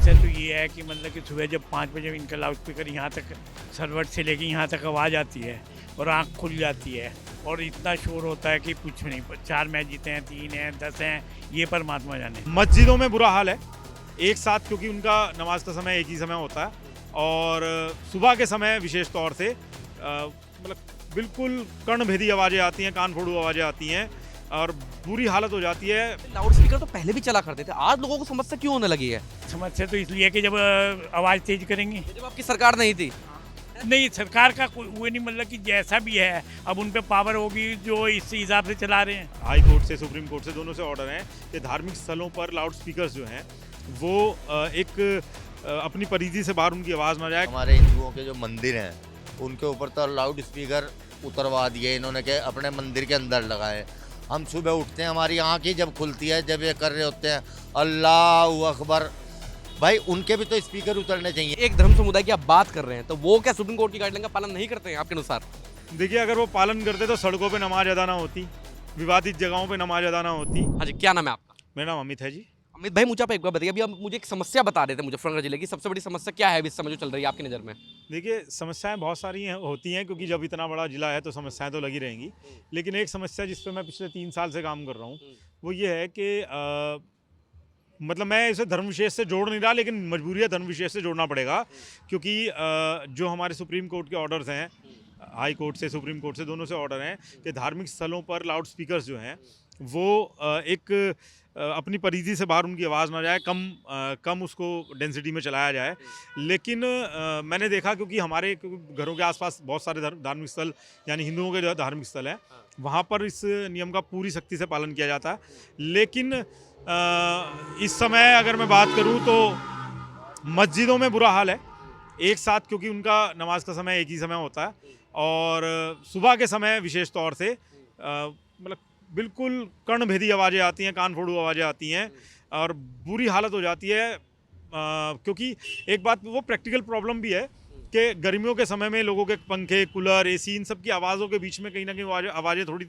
समस्या तो ये है कि मतलब कि सुबह जब 5 बजे इनका लाउड स्पीकर यहाँ तक सर्वट से लेके यहाँ तक आवाज़ आती है और आँख खुल जाती है और इतना शोर होता है कि कुछ नहीं। 4 मैच जीते हैं, 3 हैं, 10 हैं, ये परमात्मा जाने। मस्जिदों में बुरा हाल है एक साथ, क्योंकि उनका नमाज का समय एक ही समय होता है और सुबह के समय विशेष तौर से मतलब बिल्कुल कर्णभेदी आवाज़ें आती हैं, कान फोड़ू आवाज़ें आती हैं और बुरी हालत हो जाती है। लाउड स्पीकर तो पहले भी चला करते थे, आज लोगों को समस्या क्यों होने लगी है? समस्या तो इसलिए कि जब आवाज़ तेज करेंगे। जब आपकी सरकार नहीं थी। नहीं, सरकार का कोई वो नहीं, मतलब कि जैसा भी है अब उन पे पावर होगी जो इस हिसाब से चला रहे हैं। हाई कोर्ट से, सुप्रीम कोर्ट से, दोनों से ऑर्डर हैं कि धार्मिक स्थलों पर लाउड स्पीकर्स जो हैं वो एक अपनी परिधि से बाहर उनकी आवाज़ ना जाए। हमारे हिंदुओं के जो मंदिर हैं उनके ऊपर तो लाउड स्पीकर उतरवा दिए इन्होंने के अपने मंदिर के अंदर लगाए। हम सुबह उठते हैं, हमारी आँख ही जब खुलती है जब ये कर रहे होते हैं अल्लाह अकबर, भाई उनके भी तो स्पीकर उतरने चाहिए। एक धर्म समुदाय की आप बात कर रहे हैं, तो वो क्या सुप्रीम कोर्ट की गाइडलाइन का पालन नहीं करते हैं आपके अनुसार? देखिए, अगर वो पालन करते तो सड़कों पे नमाज अदा ना होती, विवादित जगहों पे नमाज अदा ना होती। हाँ जी, क्या नाम है आपका? मेरा नाम अमित है जी। अमित भाई, मुझे आप एक बार बताइए, अभी आप मुझे एक समस्या बता रहे थे मुजफ्फरनगर जिले की, सबसे बड़ी समस्या क्या है अभी इस समय जो चल रही है आपकी नज़र में? देखिए, समस्याएं बहुत सारी होती हैं, क्योंकि जब इतना बड़ा जिला है तो समस्याएं तो लगी रहेंगी। लेकिन एक समस्या जिस पे मैं पिछले 3 साल से काम कर रहा हूँ वो ये है कि मतलब मैं इसे धर्म विशेष से जोड़ नहीं रहा, लेकिन मजबूरी है, धर्म विशेष से जोड़ना पड़ेगा, क्योंकि जो हमारे सुप्रीम कोर्ट के ऑर्डर्स हैं, हाई कोर्ट से, सुप्रीम कोर्ट से, दोनों से ऑर्डर हैं कि धार्मिक स्थलों पर लाउड स्पीकर्स जो हैं वो एक अपनी परिधि से बाहर उनकी आवाज़ ना जाए, कम उसको डेंसिटी में चलाया जाए। लेकिन मैंने देखा, क्योंकि हमारे घरों के आसपास बहुत सारे धार्मिक स्थल यानी हिंदुओं के जो धार्मिक स्थल हैं वहाँ पर इस नियम का पूरी सख्ती से पालन किया जाता है। लेकिन इस समय अगर मैं बात करूं तो मस्जिदों में बुरा हाल है एक साथ, क्योंकि उनका नमाज का समय एक ही समय होता है और सुबह के समय विशेष तौर से मतलब बिल्कुल कर्णभेदी आवाज़ें आती हैं, कान फोड़ू आवाज़ें आती हैं और बुरी हालत हो जाती है। क्योंकि एक बात वो प्रैक्टिकल प्रॉब्लम भी है कि गर्मियों के समय में लोगों के पंखे, कूलर, एसी, इन सब की आवाज़ों के बीच में कहीं ना कहीं आवाज़ें थोड़ी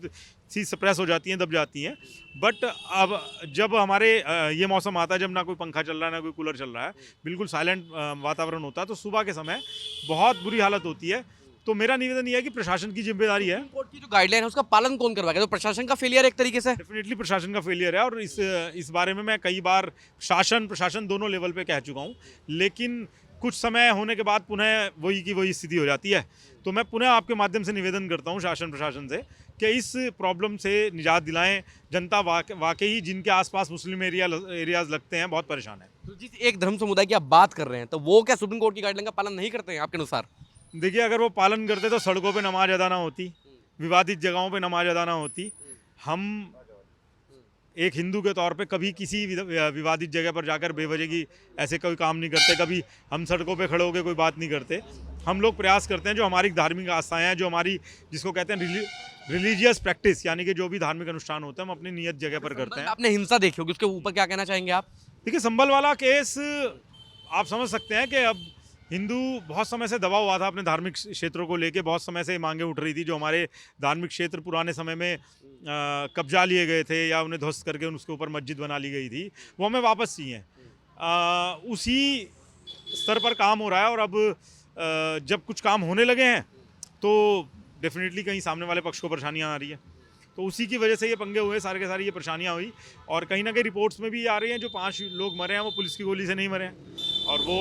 सी सप्रेस हो जाती हैं, दब जाती हैं। बट अब जब हमारे ये मौसम आता है जब ना कोई पंखा चल रहा है ना कोई कूलर चल रहा है, बिल्कुल साइलेंट वातावरण होता है, तो सुबह के समय बहुत बुरी हालत होती है। तो मेरा निवेदन यह है कि प्रशासन की जिम्मेदारी है। कोर्ट की जो गाइडलाइन है उसका पालन कौन करवाएगा? तो प्रशासन का फेलियर एक तरीके से। डेफिनेटली प्रशासन का फेलियर है और इस बारे में मैं कई बार प्रशासन दोनों लेवल पे कह चुका हूँ, लेकिन कुछ समय होने के बाद पुनः वही की वही स्थिति हो जाती है। तो मैं पुनः आपके माध्यम से निवेदन करता हूँ शासन प्रशासन से कि इस प्रॉब्लम से निजात दिलाएं। जनता वाकई जिनके आसपास मुस्लिम एरियाज लगते हैं बहुत परेशान है। तो जिस एक धर्म समुदाय की आप बात कर रहे हैं, तो वो क्या सुप्रीम कोर्ट की गाइडलाइन का पालन नहीं करते हैं आपके अनुसार? देखिए, अगर वो पालन करते तो सड़कों पे नमाज अदा ना होती, विवादित जगहों पे नमाज अदा ना होती। हम एक हिंदू के तौर पे कभी किसी विवादित जगह पर जाकर बेवजह की ऐसे कोई काम नहीं करते, कभी हम सड़कों पे खड़े होकर कोई बात नहीं करते। हम लोग प्रयास करते हैं, जो हमारी धार्मिक आस्थाएं हैं, जो हमारी जिसको कहते हैं रिलीजियस प्रैक्टिस, यानी कि जो भी धार्मिक अनुष्ठान होते हैं हम अपनी नियत जगह पर करते हैं। आपने हिंसा देखी होगी, उसके ऊपर क्या कहना चाहेंगे आप? देखिए, संभल वाला केस आप समझ सकते हैं कि अब हिंदू बहुत समय से दबा हुआ था अपने धार्मिक क्षेत्रों को लेके, बहुत समय से मांगे उठ रही थी। जो हमारे धार्मिक क्षेत्र पुराने समय में कब्जा लिए गए थे या उन्हें ध्वस्त करके उसके ऊपर मस्जिद बना ली गई थी, वो हमें वापस चाहिए। उसी स्तर पर काम हो रहा है और अब जब कुछ काम होने लगे हैं तो डेफिनेटली कहीं सामने वाले पक्ष को परेशानियाँ आ रही है, तो उसी की वजह से ये पंगे हुए, सारे के सारी ये परेशानियाँ हुई। और कहीं ना कहीं रिपोर्ट्स में भी आ रही हैं जो 5 लोग मरे हैं वो पुलिस की गोली से नहीं मरे हैं और वो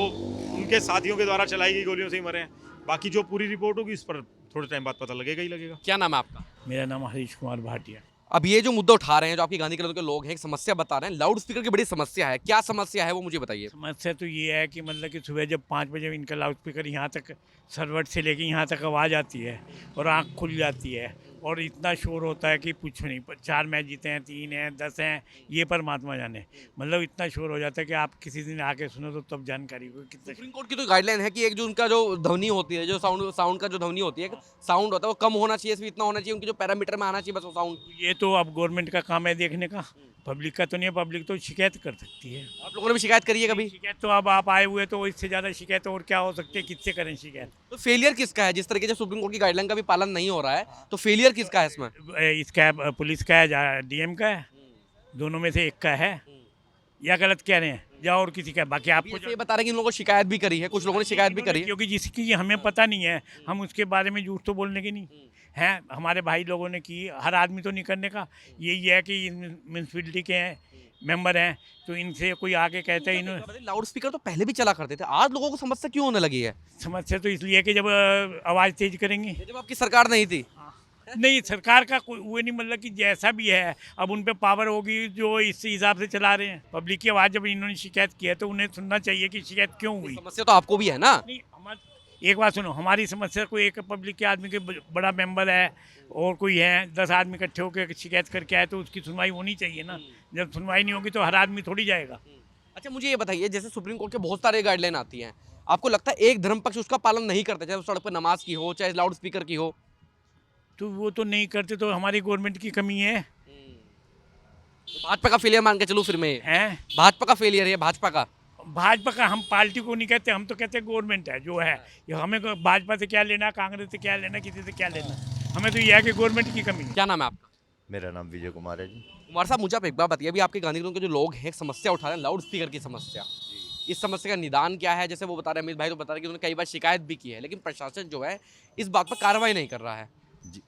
उनके साथियों के द्वारा चलाई गई गोलियों से ही मरे हैं। बाकी जो पूरी रिपोर्ट होगी इस पर थोड़े टाइम बाद पता लगेगा ही लगेगा। क्या नाम है आपका? मेरा नाम हरीश कुमार भाटिया। अब ये जो मुद्दा उठा रहे हैं, जो आपकी गांधी कॉलोनी के लोग हैं, एक समस्या बता रहे हैं, लाउड स्पीकर की बड़ी समस्या है, क्या समस्या है वो मुझे बताइए। समस्या तो ये है कि मतलब कि सुबह जब 5 बजे इनका लाउड स्पीकर यहाँ तक सर्वट से लेके यहाँ तक आवाज़ आती है और आँख खुल जाती है और इतना शोर होता है कि कुछ नहीं। 4 मैच जीते हैं, 3 हैं, 10 हैं, ये परमात्मा जाने। मतलब इतना शोर हो जाता है कि आप किसी दिन आके सुनो तो तब जानकारी हो कितना। सुप्रीम कोर्ट की तो गाइडलाइन है कि एक जो उनका जो ध्वनि होती है, जो साउंड का जो ध्वनि होती है, साउंड होता है वो कम होना चाहिए, सिर्फ इतना होना चाहिए उनके जो पैरामीटर में आना चाहिए बस वो साउंड। ये तो अब गवर्नमेंट का काम है देखने का, पब्लिक का तो नहीं है। पब्लिक तो शिकायत कर सकती है। आप लोगों ने भी शिकायत करी है कभी? शिकायत तो अब आप आए हुए तो इससे ज़्यादा शिकायत और क्या हो सकती है, किससे करें शिकायत? तो फेलियर किसका है? जिस तरीके से सुप्रीम कोर्ट की गाइडलाइन का भी पालन नहीं हो रहा है, तो फेलियर किसका है इसमें? इसका पुलिस का है, डीएम का है, दोनों में से एक का है। या गलत कह रहे हैं या और किसी का? बाकी आपको ये बता रहे हैं कि इन लोगों को शिकायत भी करी है, कुछ लोगों ने शिकायत भी करी है। क्योंकि जिसकी हमें पता नहीं है, हम उसके बारे में झूठ तो बोलने के नहीं हैं। हमारे भाई लोगों ने की, हर आदमी तो नहीं करने का। यही है कि म्यूनसिपलिटी के हैं, मेंबर हैं, तो इनसे कोई आके कहता है इन लाउड स्पीकर तो पहले भी चला करते थे, आज लोगों को समस्या क्यों होने लगी है? समस्या तो इसलिए है कि जब आवाज़ तेज करेंगे। ये जब आपकी सरकार नहीं थी। नहीं, सरकार का कोई वो नहीं, मतलब कि जैसा भी है अब उन पे पावर होगी जो इस हिसाब से चला रहे हैं। पब्लिक की आवाज़ जब इन्होंने शिकायत की है तो उन्हें सुनना चाहिए कि शिकायत क्यों हुई। समस्या तो आपको भी है ना। नहीं, एक बात सुनो, हमारी समस्या कोई एक पब्लिक के आदमी के बड़ा मेंबर है और कोई है, 10 आदमी इकट्ठे होकर शिकायत करके आए तो उसकी सुनवाई होनी चाहिए ना। जब सुनवाई नहीं होगी तो हर आदमी थोड़ी जाएगा। अच्छा, मुझे ये बताइए, जैसे सुप्रीम कोर्ट के बहुत सारे गाइडलाइन आती हैं, आपको लगता है एक धर्म पक्ष उसका पालन नहीं करते, चाहे वो सड़क पर नमाज की हो, चाहे लाउड स्पीकर की हो? तो वो तो नहीं करते तो हमारी गवर्नमेंट की कमी है। तो भाजपा का फेलियर मान के चलो फिर मैं, हैं भाजपा का फेलियर है, भाजपा का हम पार्टी को नहीं कहते, हम तो कहते हैं गवर्नमेंट है जो है। ये हमें भाजपा से क्या लेना, कांग्रेस से क्या लेना, किसी से क्या लेना। हमें तो ये है कि गवर्नमेंट की कमी है। क्या नाम है आपका? मेरा नाम विजय कुमार है जी। कुमार साहब, मुझे आप एक बात बताइए, अभी आपके गांधीनगर के जो लोग हैं एक समस्या उठा रहे हैं, लाउड स्पीकर की समस्या। इस समस्या का निदान क्या है? जैसे वो बता रहे हैं, अमित भाई तो बता रहे हैं कि उन्होंने कई बार शिकायत भी की है, लेकिन प्रशासन जो है इस बात पर कार्रवाई नहीं कर रहा है। जी,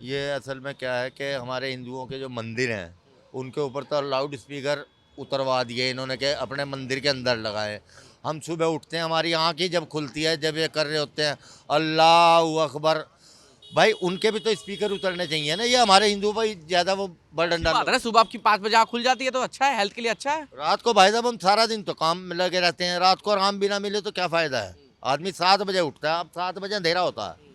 ये असल में क्या है कि हमारे हिंदुओं के जो मंदिर हैं उनके ऊपर तो लाउड स्पीकर उतरवा दिए इन्होंने के अपने मंदिर के अंदर लगाए। हम सुबह उठते हैं, हमारी आँख ही जब खुलती है जब ये कर रहे होते हैं अल्लाह अकबर, भाई उनके भी तो स्पीकर उतरने चाहिए ना। ये हमारे हिंदुओं पर ज़्यादा वो बर्डन डाल। बात है ना, सुबह आपकी 5 बजे आँख खुल जाती है तो अच्छा है, हेल्थ के लिए अच्छा है। रात को भाई साहब हम सारा दिन तो काम में लगे रहते हैं, रात को आराम भी ना मिले तो क्या फ़ायदा है। आदमी 7 बजे उठता है, अब 7 बजे अंधेरा होता है।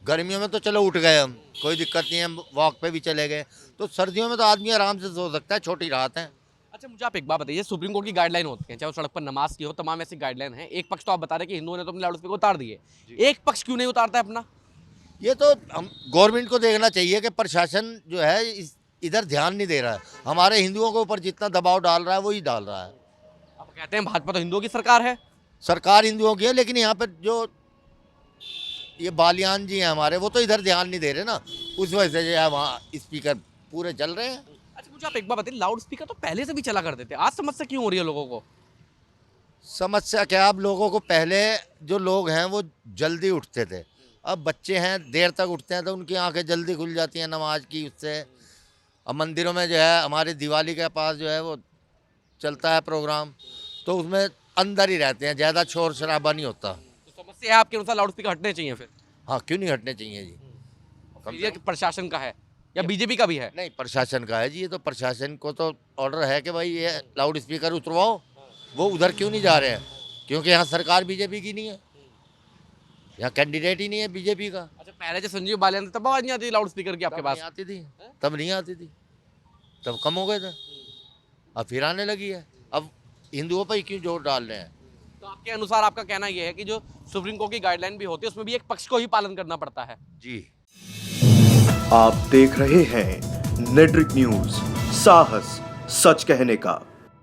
गर्मियों में तो चलो उठ गए हम, कोई दिक्कत नहीं है, वॉक पे भी चले गए। तो सर्दियों में तो आदमी आराम से सो सकता है, छोटी रात है। अच्छा, मुझे आप एक बात बताइए, सुप्रीम कोर्ट की गाइडलाइन होती है, चाहे वो सड़क पर नमाज की हो, तमाम ऐसी गाइडलाइन है। एक पक्ष तो आप बता रहे हैं कि हिंदुओं ने तो अपने लाउड स्पीकर उतार दिए, एक पक्ष क्यों नहीं उतारता है अपना? ये तो हम गवर्नमेंट को देखना चाहिए कि प्रशासन जो है इधर ध्यान नहीं दे रहा है। हमारे हिंदुओं के ऊपर जितना दबाव डाल रहा है वही डाल रहा है। आप कहते हैं भाजपा तो हिंदुओं की सरकार है। सरकार हिंदुओं की है, लेकिन यहाँ पर जो ये बालियान जी हैं हमारे, वो तो इधर ध्यान नहीं दे रहे ना। उस वजह से जो है वहाँ स्पीकर पूरे चल रहे हैं। अच्छा, मुझे आप एक बात बताइए, लाउड स्पीकर तो पहले से भी चला करते थे, आज समस्या क्यों हो रही है लोगों को? समस्या क्या, अब लोगों को पहले जो लोग हैं वो जल्दी उठते थे, अब बच्चे हैं देर तक उठते हैं तो उनकी आंखें जल्दी खुल जाती हैं नमाज की उससे। अब मंदिरों में जो है हमारे दिवाली के पास जो है वो चलता है प्रोग्राम, तो उसमें अंदर ही रहते हैं, ज़्यादा शोर शराबा नहीं होता। तो समस्या है आपके अनुसार लाउड स्पीकर हटने चाहिए फिर? हाँ, क्यों नहीं हटने चाहिए जी। फिर ये प्रशासन का है या बीजेपी का भी है? नहीं, प्रशासन का है जी। ये तो प्रशासन को तो ऑर्डर है कि भाई ये लाउड स्पीकर उतरवाओ। वो उधर क्यों नहीं जा रहे हैं? क्योंकि यहाँ सरकार बीजेपी की नहीं है, यहाँ कैंडिडेट ही नहीं है बीजेपी का। अच्छा, पहले जो संजीव बालियान थे तब आवाज नहीं आती लाउड स्पीकर की आपके तब पास? नहीं आती थी, तब नहीं आती थी, तब कम हो गए थे, अब फिर आने लगी है। अब हिंदुओं पर ही क्यों जोर डाल रहे हैं? तो आपके अनुसार आपका कहना यह है कि जो सुप्रीम कोर्ट की गाइडलाइन भी होती है उसमें भी एक पक्ष को ही पालन करना पड़ता है? जी। आप देख रहे हैं नेट्रिक न्यूज, साहस सच कहने का।